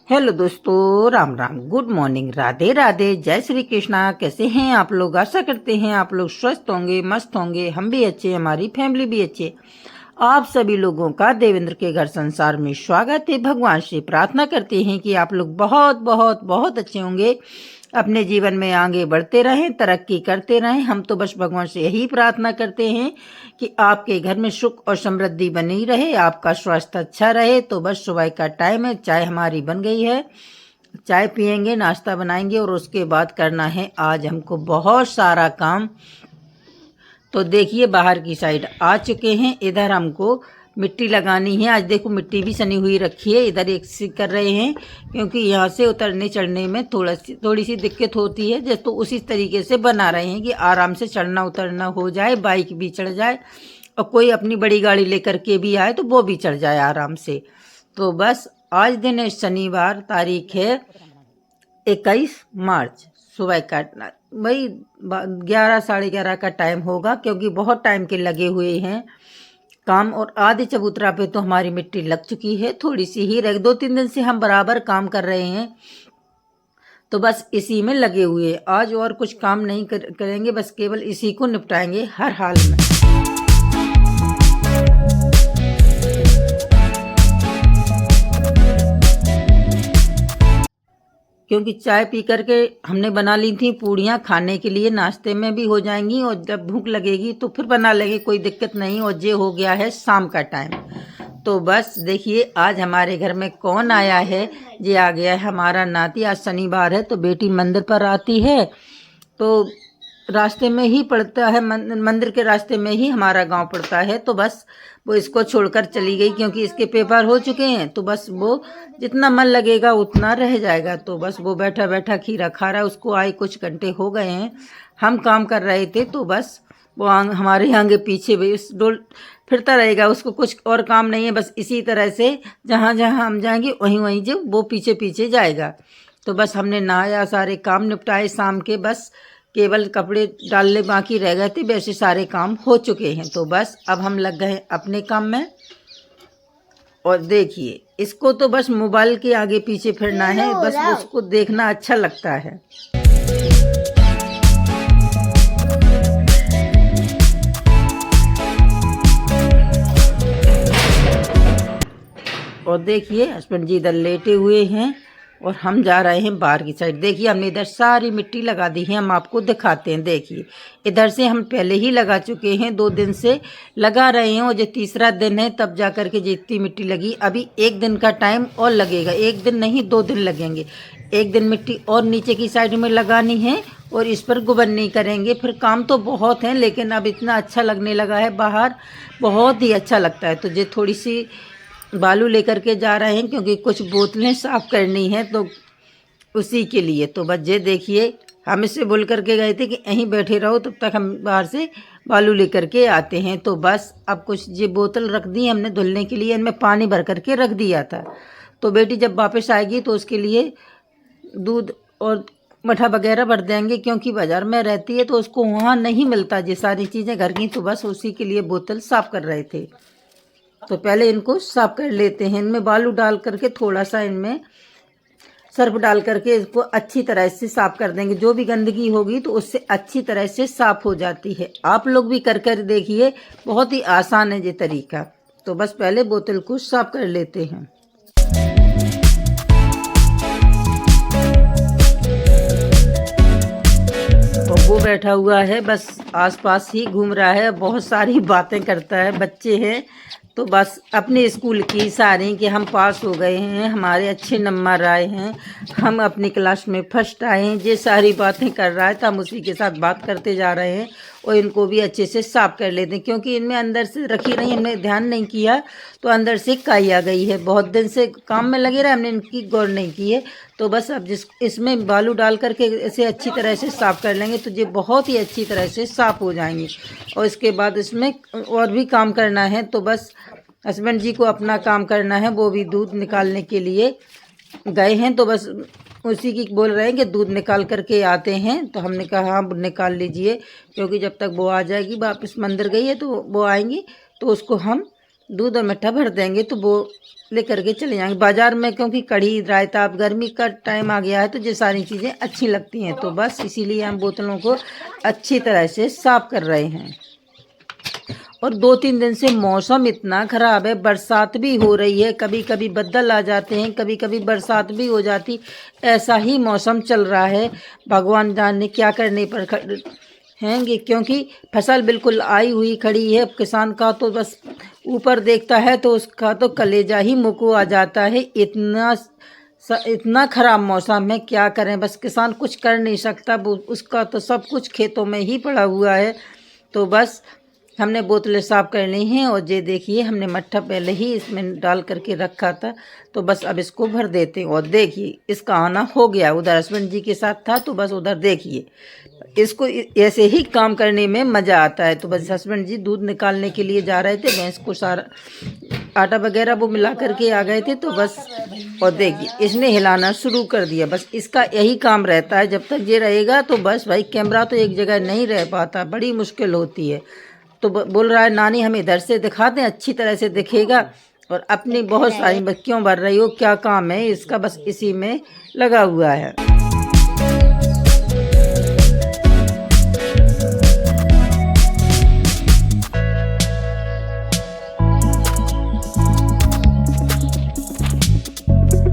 Hello दोस्तों, Ram Ram, good morning, Radhe Radhe, जय श्री कृष्णा। कैसे हैं आप लोग? आशा करते हैं आप लोग स्वस्थ होंगे, मस्त होंगे। हम भी अच्छे, हमारी फैमिली भी अच्छे। आप सभी लोगों का देवेंद्र के घर संसार में स्वागत है। भगवान से प्रार्थना करते हैं कि आप लोग बहुत बहुत बहुत अच्छे होंगे, अपने जीवन में आगे बढ़ते रहें, तरक्की करते रहें। हम तो बस भगवान से यही प्रार्थना करते हैं कि आपके घर में सुख और समृद्धि बनी रहे, आपका स्वास्थ्य अच्छा रहे। तो बस सुबह का टाइम है, चाय हमारी बन गई है, चाय पियेंगे, नाश्ता बनाएंगे और उसके बाद करना है आज हमको बहुत सारा काम। तो देखिए बाहर की साइड आ चुके हैं। इधर हमको मिट्टी लगानी है। आज देखो मिट्टी भी सनी हुई रखी है। इधर एक सी कर रहे हैं क्योंकि यहाँ से उतरने चढ़ने में थोड़ी सी दिक्कत होती है। जैसे तो उसी तरीके से बना रहे हैं कि आराम से चढ़ना उतरना हो जाए, बाइक भी चढ़ जाए और कोई अपनी बड़ी गाड़ी लेकर के भी आए तो वो भी चढ़ जाए आराम से। तो बस आज दिन है शनिवार, तारीख है 21 मार्च। सुबह का वही 11 साढ़े 11 का टाइम होगा क्योंकि बहुत टाइम के लगे हुए हैं काम। और आधे चबूतरा पे तो हमारी मिट्टी लग चुकी है, थोड़ी सी ही रह 2-3 दिन से हम बराबर काम कर रहे हैं। तो बस इसी में लगे हुए आज और कुछ काम नहीं करेंगे, बस केवल इसी को निपटाएंगे हर हाल में। क्योंकि चाय पी करके हमने बना ली थी पूड़ियाँ, खाने के लिए नाश्ते में भी हो जाएंगी और जब भूख लगेगी तो फिर बना लेंगे, कोई दिक्कत नहीं। और ये हो गया है शाम का टाइम। तो बस देखिए आज हमारे घर में कौन आया है। ये आ गया है हमारा नाती। आज शनिवार है तो बेटी मंदिर पर आती है, तो रास्ते में ही पड़ता है, मंदिर के रास्ते में ही हमारा गांव पड़ता है। तो बस वो इसको छोड़कर चली गई क्योंकि इसके पेपर हो चुके हैं। तो बस वो जितना मन लगेगा उतना रह जाएगा। तो बस वो बैठा बैठा खीरा खा रहा है। उसको आए कुछ घंटे हो गए हैं, हम काम कर रहे थे। तो बस वो हमारे आगे पीछे भी उस डोल फिरता रहेगा। उसको कुछ और काम नहीं है, बस इसी तरह से जहाँ जहाँ हम जाएंगे वहीं वहीं जो वो पीछे पीछे जाएगा। तो बस हमने नहाया, सारे काम निपटाए शाम के, बस केवल कपड़े डालने बाकी रह गए थे, वैसे सारे काम हो चुके हैं। तो बस अब हम लग गए अपने काम में। और देखिए इसको तो बस मोबाइल के आगे पीछे फिरना है, बस उसको देखना अच्छा लगता है। और देखिए हस्बैंड जी इधर लेटे हुए हैं और हम जा रहे हैं बाहर की साइड। देखिए हमने इधर सारी मिट्टी लगा दी है, हम आपको दिखाते हैं। देखिए इधर से हम पहले ही लगा चुके हैं, 2 दिन से लगा रहे हैं और जो तीसरा दिन है तब जा कर के जितनी मिट्टी लगी। अभी 1 दिन का टाइम और लगेगा, 1 दिन नहीं 2 दिन लगेंगे। 1 दिन मिट्टी और नीचे की साइड में लगानी है और इस पर गुबन्नी करेंगे। फिर काम तो बहुत है लेकिन अब इतना अच्छा लगने लगा है बाहर, बहुत ही अच्छा लगता है। तो ये थोड़ी सी बालू लेकर के जा रहे हैं क्योंकि कुछ बोतलें साफ़ करनी है तो उसी के लिए। तो बस ये देखिए हम इससे बोल करके गए थे कि यहीं बैठे रहो, तब तक हम बाहर से बालू लेकर के आते हैं। तो बस अब कुछ ये बोतल रख दी हमने धुलने के लिए, इनमें पानी भर करके रख दिया था। तो बेटी जब वापस आएगी तो उसके लिए दूध और मठा वगैरह भर देंगे क्योंकि बाज़ार में रहती है तो उसको वहाँ नहीं मिलता ये सारी चीज़ें घर की। तो बस उसी के लिए बोतल साफ़ कर रहे थे। तो पहले इनको साफ कर लेते हैं। इनमें बालू डाल करके थोड़ा सा इनमें सर्फ डाल करके इसको अच्छी तरह से साफ कर देंगे। जो भी गंदगी होगी तो उससे अच्छी तरह से साफ हो जाती है। आप लोग भी कर कर देखिए, बहुत ही आसान है ये तरीका। तो बस पहले बोतल को साफ कर लेते हैं। तो वो बैठा हुआ है, बस आसपास ही घूम रहा है, बहुत सारी बातें करता है। बच्चे हैं तो बस अपने स्कूल की सारी कि हम पास हो गए हैं, हमारे अच्छे नंबर आए हैं, हम अपनी क्लास में फर्स्ट आए हैं, ये सारी बातें कर रहा है। तो हम उसी के साथ बात करते जा रहे हैं और इनको भी अच्छे से साफ कर लेते हैं क्योंकि इनमें अंदर से रखी नहीं, हमने ध्यान नहीं किया तो अंदर से काई आ गई है। बहुत दिन से काम में लगे रहे, हमने इनकी गौर नहीं की है। तो बस अब इसमें बालू डाल करके इसे अच्छी तरह से साफ़ कर लेंगे तो ये बहुत ही अच्छी तरह से साफ़ हो जाएंगे। और इसके बाद इसमें और भी काम करना है। तो बस हस्बैंड जी को अपना काम करना है, वो भी दूध निकालने के लिए गए हैं। तो बस उसी की बोल रहे हैं कि दूध निकाल करके आते हैं। तो हमने कहा हाँ निकाल लीजिए क्योंकि जब तक वो आ जाएगी, वापस मंदिर गई है तो वो आएंगी तो उसको हम दूध और मट्ठा भर देंगे तो वो लेकर के चले जाएंगे बाज़ार में, क्योंकि कढ़ी रायता, अब गर्मी का टाइम आ गया है तो ये सारी चीज़ें अच्छी लगती हैं। तो बस इसीलिए हम बोतलों को अच्छी तरह से साफ़ कर रहे हैं। और 2-3 दिन से मौसम इतना ख़राब है, बरसात भी हो रही है, कभी कभी बदल आ जाते हैं, कभी कभी बरसात भी हो जाती, ऐसा ही मौसम चल रहा है। भगवान जाने क्या करने पर हैंगे, क्योंकि फसल बिल्कुल आई हुई खड़ी है। किसान का तो बस ऊपर देखता है तो उसका तो कलेजा ही मुँह आ जाता है। इतना ख़राब मौसम है, क्या करें, बस किसान कुछ कर नहीं सकता, उसका तो सब कुछ खेतों में ही पड़ा हुआ है। तो बस हमने बोतलें साफ़ करनी हैं। और ये देखिए हमने मट्ठा पहले ही इसमें डाल करके रखा था, तो बस अब इसको भर देते हैं। और देखिए इसका आना हो गया, उधर हस्बैंड जी के साथ था तो बस उधर देखिए, इसको ऐसे ही काम करने में मज़ा आता है। तो बस हस्बैंड जी दूध निकालने के लिए जा रहे थे, भैंस को सारा आटा वगैरह वो मिला करके आ गए थे। तो बस और देखिए इसने हिलाना शुरू कर दिया। बस इसका यही काम रहता है, जब तक ये रहेगा तो बस भाई कैमरा तो एक जगह नहीं रह पाता, बड़ी मुश्किल होती है। तो बोल रहा है नानी हम इधर से दिखा दें, अच्छी तरह से दिखेगा। और अपनी बहुत सारी क्यों भर रही हो, क्या काम है इसका, बस इसी में लगा हुआ है।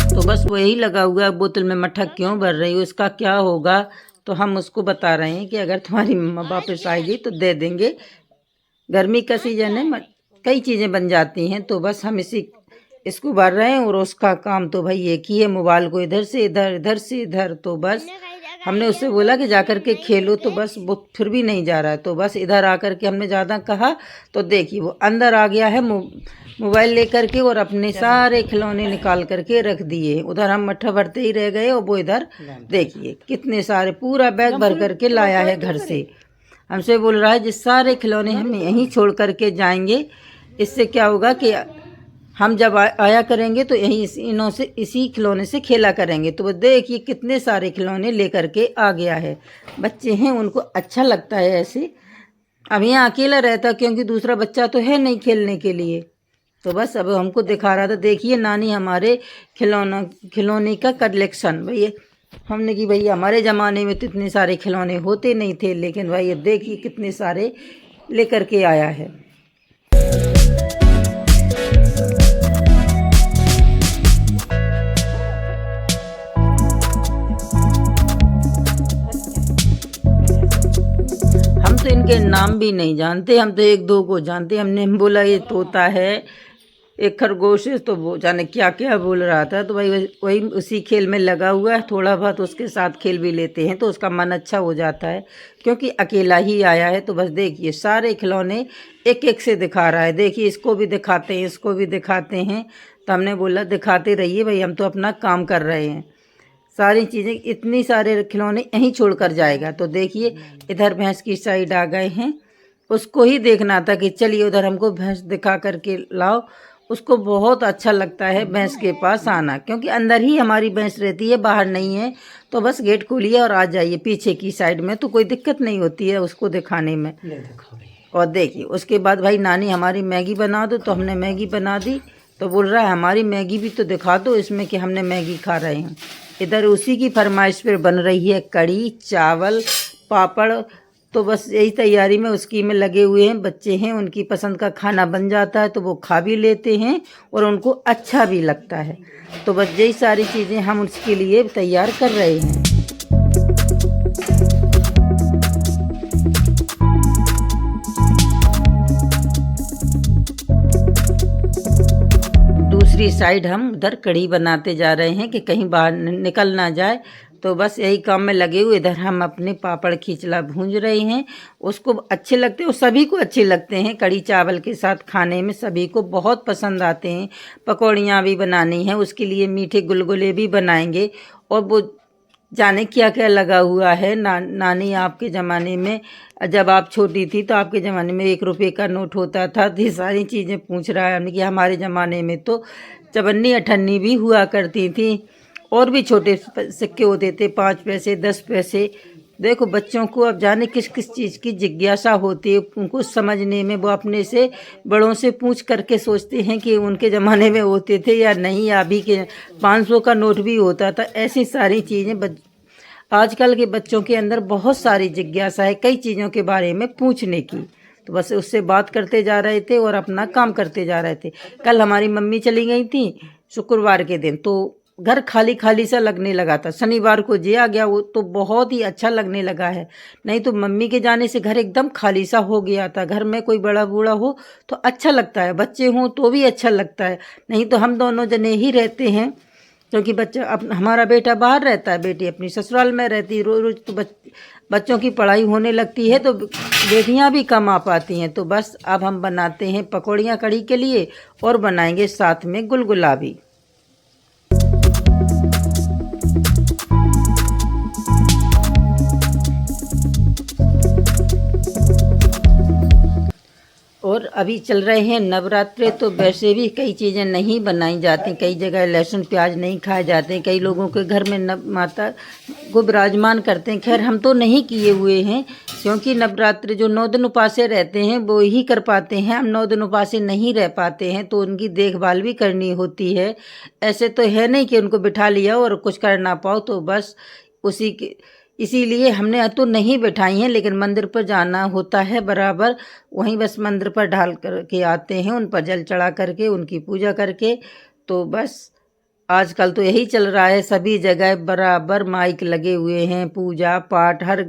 तो बस वही लगा हुआ है, बोतल में मट्ठा क्यों भर रही हो, इसका क्या होगा। तो हम उसको बता रहे हैं कि अगर तुम्हारी मम्मा वापस आएगी तो दे देंगे, गर्मी का सीजन है, कई चीज़ें बन जाती हैं। तो बस हम इसको भर रहे हैं। और उसका काम तो भाई एक ही है, मोबाइल को इधर से इधर, इधर से इधर। तो बस हमने उससे बोला कि जाकर के खेलो, तो बस वो फिर भी नहीं जा रहा है। तो बस इधर आकर के हमने ज़्यादा कहा तो देखिए वो अंदर आ गया है मोबाइल लेकर के, और अपने सारे खिलौने निकाल करके रख दिए। उधर हम मट्ठा भरते ही रह गए, और वो इधर देखिए कितने सारे पूरा बैग भर करके लाया है घर से। हमसे बोल रहा है जिस सारे खिलौने हम यहीं छोड़ करके जाएंगे, इससे क्या होगा कि हम जब आया करेंगे तो यहीं इसी खिलौने से खेला करेंगे। तो वो देखिए कितने सारे खिलौने लेकर के आ गया है। बच्चे हैं उनको अच्छा लगता है ऐसे। अब यहाँ अकेला रहता क्योंकि दूसरा बच्चा तो है नहीं खेलने के लिए। तो बस अब हमको दिखा रहा था, देखिए नानी हमारे खिलौने का कलेक्शन। भैया हमने कि भैया हमारे ज़माने में तो इतने सारे खिलौने होते नहीं थे, लेकिन भाई ये देखिए कितने सारे लेकर के आया है। हम तो इनके नाम भी नहीं जानते, हम तो एक दो को जानते। हमने बोला ये तोता है, एक खरगोश है, तो वो जाने क्या क्या बोल रहा था। तो भाई वही उसी खेल में लगा हुआ है, थोड़ा बहुत उसके साथ खेल भी लेते हैं तो उसका मन अच्छा हो जाता है, क्योंकि अकेला ही आया है। तो बस देखिए सारे खिलौने एक एक से दिखा रहा है। देखिए इसको भी दिखाते हैं, इसको भी दिखाते हैं। तो हमने बोला दिखाते रहिए भाई, हम तो अपना काम कर रहे हैं। सारी चीज़ें, इतनी सारे खिलौने यहीं छोड़ कर जाएगा। तो देखिए इधर भैंस की साइड आ गए हैं, उसको ही देखना था कि चलिए उधर हमको भैंस दिखा करके लाओ। उसको बहुत अच्छा लगता है भैंस के पास आना, क्योंकि अंदर ही हमारी भैंस रहती है, बाहर नहीं है। तो बस गेट खोलिए और आ जाइए पीछे की साइड में, तो कोई दिक्कत नहीं होती है उसको दिखाने में। और देखिए उसके बाद भाई नानी हमारी मैगी बना दो, तो हमने मैगी बना दी। तो बोल रहा है हमारी मैगी भी तो दिखा दो इसमें कि हमने मैगी खा रहे हैं। इधर उसी की फरमाइश पर बन रही है कढ़ी चावल पापड़। तो बस यही तैयारी में उसकी में लगे हुए हैं। बच्चे हैं, उनकी पसंद का खाना बन जाता है तो वो खा भी लेते हैं और उनको अच्छा भी लगता है। तो बस यही सारी चीज़ें हम उसके लिए तैयार कर रहे हैं। दूसरी साइड हम उधर कढ़ी बनाते जा रहे हैं कि कहीं बाहर निकल ना जाए। तो बस यही काम में लगे हुए। इधर हम अपने पापड़ खिचला भूंज रहे हैं, उसको अच्छे लगते हैं और सभी को अच्छे लगते हैं। कढ़ी चावल के साथ खाने में सभी को बहुत पसंद आते हैं। पकौड़ियाँ भी बनानी हैं, उसके लिए मीठे गुलगुले भी बनाएंगे। और वो जाने क्या क्या लगा हुआ है। नानी आपके ज़माने में, जब आप छोटी थी तो आपके ज़माने में 1 रुपये का नोट होता था। तो ये सारी चीज़ें पूछ रहा है हमने कि हमारे ज़माने में तो चवन्नी अठन्नी भी हुआ करती थी, और भी छोटे सिक्के होते थे, 5 पैसे 10 पैसे। देखो बच्चों को अब जाने किस किस चीज़ की जिज्ञासा होती है, उनको समझने में वो अपने से बड़ों से पूछ करके सोचते हैं कि उनके ज़माने में होते थे या नहीं, अभी के 500 का नोट भी होता था। ऐसी सारी चीज़ें आजकल के बच्चों के अंदर बहुत सारी जिज्ञासा है कई चीज़ों के बारे में पूछने की। तो बस उससे बात करते जा रहे थे और अपना काम करते जा रहे थे। कल हमारी मम्मी चली गई थी शुक्रवार के दिन, तो घर खाली खाली सा लगने लगा था। शनिवार को जे आ गया वो तो बहुत ही अच्छा लगने लगा है। नहीं तो मम्मी के जाने से घर एकदम खाली सा हो गया था। घर में कोई बड़ा बूढ़ा हो तो अच्छा लगता है, बच्चे हों तो भी अच्छा लगता है। नहीं तो हम दोनों जने ही रहते हैं, क्योंकि बच्चा हमारा बेटा बाहर रहता है, बेटी अपनी ससुराल में रहती है। रोज रोज तो बच्चों की पढ़ाई होने लगती है तो बेटियां भी कम आ पाती हैं। तो बस अब हम बनाते हैं पकौड़ियाँ कढ़ी के लिए और बनाएंगे साथ में गुलगुला भी। और अभी चल रहे हैं नवरात्रे, तो वैसे भी कई चीज़ें नहीं बनाई जाती। कई जगह लहसुन प्याज नहीं खाए जाते। कई लोगों के घर में माता को विराजमान करते हैं। खैर हम तो नहीं किए हुए हैं, क्योंकि नवरात्रि जो 9 दिन उपासे रहते हैं वो ही कर पाते हैं। हम 9 दिन उपासे नहीं रह पाते हैं, तो उनकी देखभाल भी करनी होती है। ऐसे तो है नहीं कि उनको बिठा लिया और कुछ कर ना पाओ। तो बस इसीलिए हमने तो नहीं बैठाई हैं, लेकिन मंदिर पर जाना होता है बराबर। वहीं बस मंदिर पर ढाल करके आते हैं, उन पर जल चढ़ा करके उनकी पूजा करके। तो बस आजकल तो यही चल रहा है, सभी जगह बराबर माइक लगे हुए हैं, पूजा पाठ हर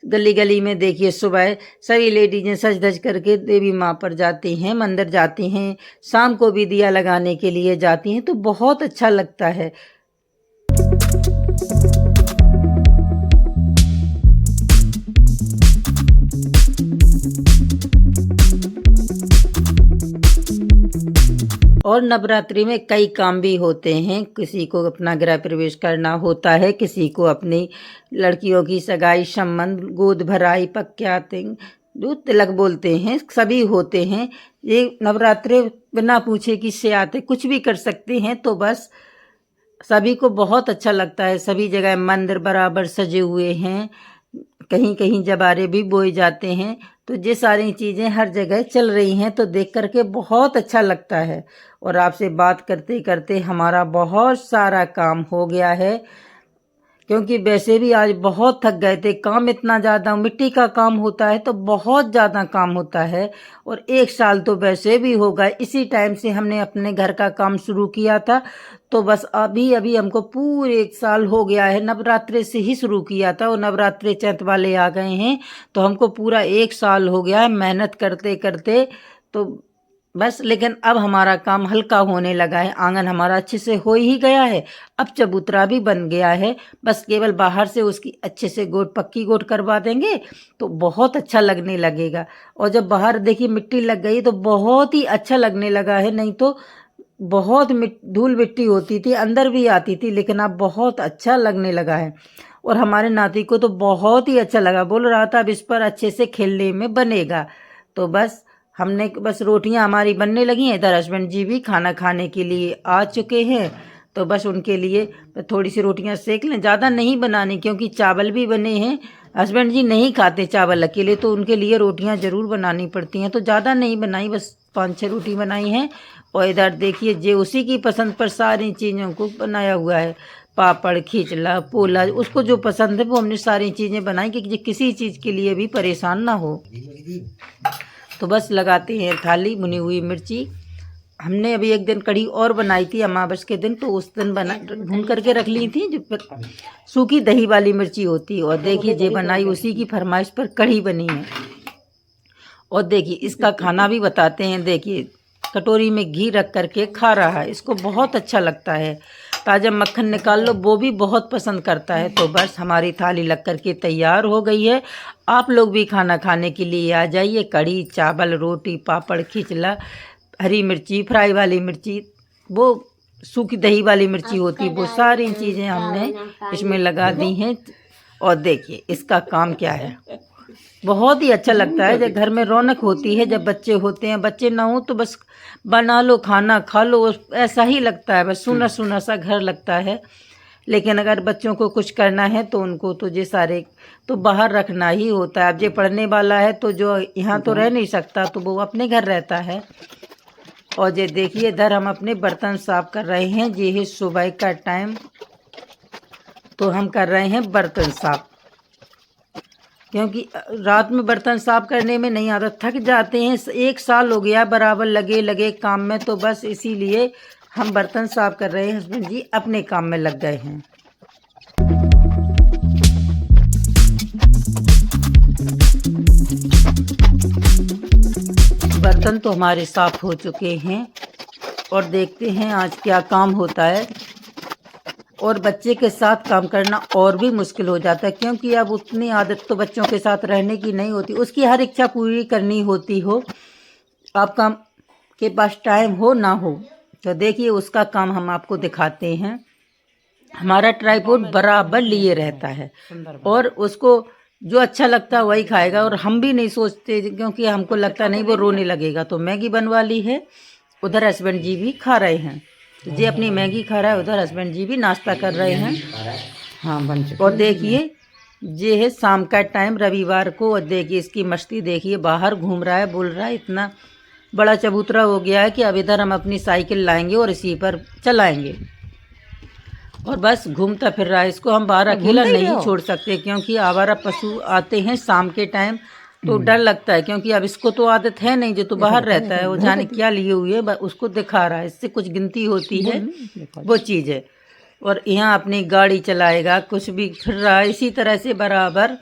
गली गली में। देखिए सुबह सभी लेडीजें सज धज करके देवी माँ पर जाती हैं, मंदिर जाती हैं, शाम को भी दिया लगाने के लिए जाती हैं। तो बहुत अच्छा लगता है। और नवरात्रि में कई काम भी होते हैं। किसी को अपना गृह प्रवेश करना होता है, किसी को अपनी लड़कियों की सगाई, संबंध, गोद भराई, पक्यातिंग जो तिलक बोलते हैं, सभी होते हैं। ये नवरात्रि बिना पूछे किससे आते, कुछ भी कर सकते हैं। तो बस सभी को बहुत अच्छा लगता है। सभी जगह मंदिर बराबर सजे हुए हैं, कहीं कहीं जबारे भी बोए जाते हैं। तो ये सारी चीज़ें हर जगह चल रही हैं, तो देख करके बहुत अच्छा लगता है। और आपसे बात करते करते हमारा बहुत सारा काम हो गया है, क्योंकि वैसे भी आज बहुत थक गए थे। काम इतना ज़्यादा, मिट्टी का काम होता है तो बहुत ज़्यादा काम होता है। और 1 साल तो वैसे भी हो गए, इसी टाइम से हमने अपने घर का काम शुरू किया था। तो बस अभी अभी हमको पूरे 1 साल हो गया है। नवरात्रे से ही शुरू किया था और नवरात्रे चैत वाले आ गए हैं, तो हमको पूरा 1 साल हो गया है मेहनत करते करते। तो बस लेकिन अब हमारा काम हल्का होने लगा है। आंगन हमारा अच्छे से हो ही गया है, अब चबूतरा भी बन गया है। बस केवल बाहर से उसकी अच्छे से गोट, पक्की गोट करवा देंगे तो बहुत अच्छा लगने लगेगा। और जब बाहर देखिए मिट्टी लग गई तो बहुत ही अच्छा लगने लगा है। नहीं तो बहुत धूल मिट्टी होती थी, अंदर भी आती थी, लेकिन अब बहुत अच्छा लगने लगा है। और हमारे नाती को तो बहुत ही अच्छा लगा, बोल रहा था अब इस पर अच्छे से खेलने में बनेगा। तो बस हमने बस रोटियां हमारी बनने लगी हैं, इधर हस्बैंड जी भी खाना खाने के लिए आ चुके हैं। तो बस उनके लिए थोड़ी सी रोटियां सेक लें, ज़्यादा नहीं बनानी, क्योंकि चावल भी बने हैं। हस्बैंड जी नहीं खाते चावल अकेले, तो उनके लिए रोटियां ज़रूर बनानी पड़ती हैं। तो ज़्यादा नहीं बनाई, बस 5-6 रोटी बनाई हैं। और इधर देखिए जे उसी की पसंद पर सारी चीज़ों को बनाया हुआ है। पापड़, खिचला, पोला, उसको जो पसंद है वो हमने सारी चीज़ें बनाई कि किसी चीज़ के लिए भी परेशान ना हो। तो बस लगाते हैं थाली। भुनी हुई मिर्ची हमने अभी एक दिन कढ़ी और बनाई थी अमावस के दिन, तो उस दिन भून करके रख ली थी, जो सूखी दही वाली मिर्ची होती। और देखिए जे बनाई उसी की फरमाइश पर कढ़ी बनी है। और देखिए इसका खाना भी बताते हैं। देखिए कटोरी में घी रख करके खा रहा है, इसको बहुत अच्छा लगता है। ताज़ा मक्खन निकाल लो, वो भी बहुत पसंद करता है। तो बस हमारी थाली लग करके तैयार हो गई है। आप लोग भी खाना खाने के लिए आ जाइए। कढ़ी, चावल, रोटी, पापड़, खिचला, हरी मिर्ची, फ्राई वाली मिर्ची, वो सूखी दही वाली मिर्ची होती, वो सारी चीज़ें हमने इसमें लगा दी हैं। और देखिए इसका काम क्या है, बहुत ही अच्छा लगता है। जब घर में रौनक होती है, जब बच्चे होते हैं, बच्चे ना हो तो बस बना लो, खाना खा लो, ऐसा ही लगता है। बस सूना सूना सा घर लगता है। लेकिन अगर बच्चों को कुछ करना है तो उनको तो ये सारे तो बाहर रखना ही होता है। अब ये पढ़ने वाला है तो जो यहाँ तो रह नहीं सकता, तो वो अपने घर रहता है। और ये देखिए इधर हम अपने बर्तन साफ कर रहे हैं। ये है सुबह का टाइम, तो हम कर रहे हैं बर्तन साफ, क्योंकि रात में बर्तन साफ करने में नहीं आता, थक जाते हैं। 1 साल हो गया बराबर लगे लगे काम में, तो बस इसीलिए हम बर्तन साफ कर रहे हैं। हस्बैंड जी अपने काम में लग गए हैं। बर्तन तो हमारे साफ हो चुके हैं और देखते हैं आज क्या काम होता है। और बच्चे के साथ काम करना और भी मुश्किल हो जाता है, क्योंकि अब उतनी आदत तो बच्चों के साथ रहने की नहीं होती। उसकी हर इच्छा पूरी करनी होती हो, आपका के पास टाइम हो ना हो। तो देखिए उसका काम हम आपको दिखाते हैं। हमारा ट्राइपॉड बराबर लिए रहता है और उसको जो अच्छा लगता है वही खाएगा। और हम भी नहीं सोचते, क्योंकि हमको लगता नहीं वो रोने लगेगा। तो मैगी बनवा ली है, उधर हस्बैंड जी भी खा रहे हैं। तो जी अपनी मैगी खा रहा है, उधर हस्बैंड जी भी नाश्ता कर रहे हैं। हाँ बन चुका। और देखिए ये है शाम का टाइम रविवार को, और देखिए इसकी मस्ती देखिए, बाहर घूम रहा है, बोल रहा है, इतना बड़ा चबूतरा हो गया है कि अब इधर हम अपनी साइकिल लाएंगे और इसी पर चलाएंगे। और बस घूमता फिर रहा है। इसको हम बाहर अकेला नहीं छोड़ सकते, क्योंकि आवारा पशु आते हैं शाम के टाइम, तो डर लगता है। क्योंकि अब इसको तो आदत है नहीं, जो तो बाहर रहता है, वो जाने क्या लिए हुए है, उसको दिखा रहा है। इससे कुछ गिनती होती है, वो चीज़ है। और यहाँ अपनी गाड़ी चलाएगा, कुछ भी फिर रहा है, इसी तरह से बराबर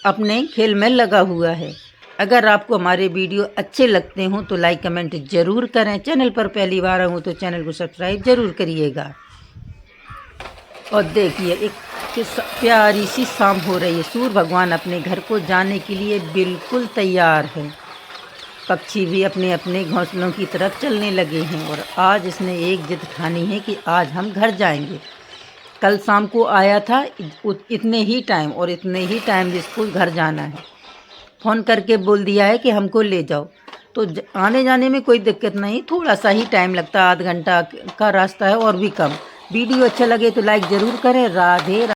अपने खेल में लगा हुआ है। अगर आपको हमारे वीडियो अच्छे लगते हों तो लाइक कमेंट ज़रूर करें। चैनल पर पहली बार आऊँ तो चैनल को सब्सक्राइब ज़रूर करिएगा। और देखिए एक प्यारी सी शाम हो रही है। सूर्य भगवान अपने घर को जाने के लिए बिल्कुल तैयार है। पक्षी भी अपने अपने घोंसलों की तरफ चलने लगे हैं। और आज इसने एक जिद ठानी है कि आज हम घर जाएंगे। कल शाम को आया था इतने ही टाइम, और इतने ही टाइम जिसको घर जाना है, फ़ोन करके बोल दिया है कि हमको ले जाओ। तो आने जाने में कोई दिक्कत नहीं, थोड़ा सा ही टाइम लगता है, आध घंटा का रास्ता है और भी कम। वीडियो अच्छा लगे तो लाइक ज़रूर करें। राधे।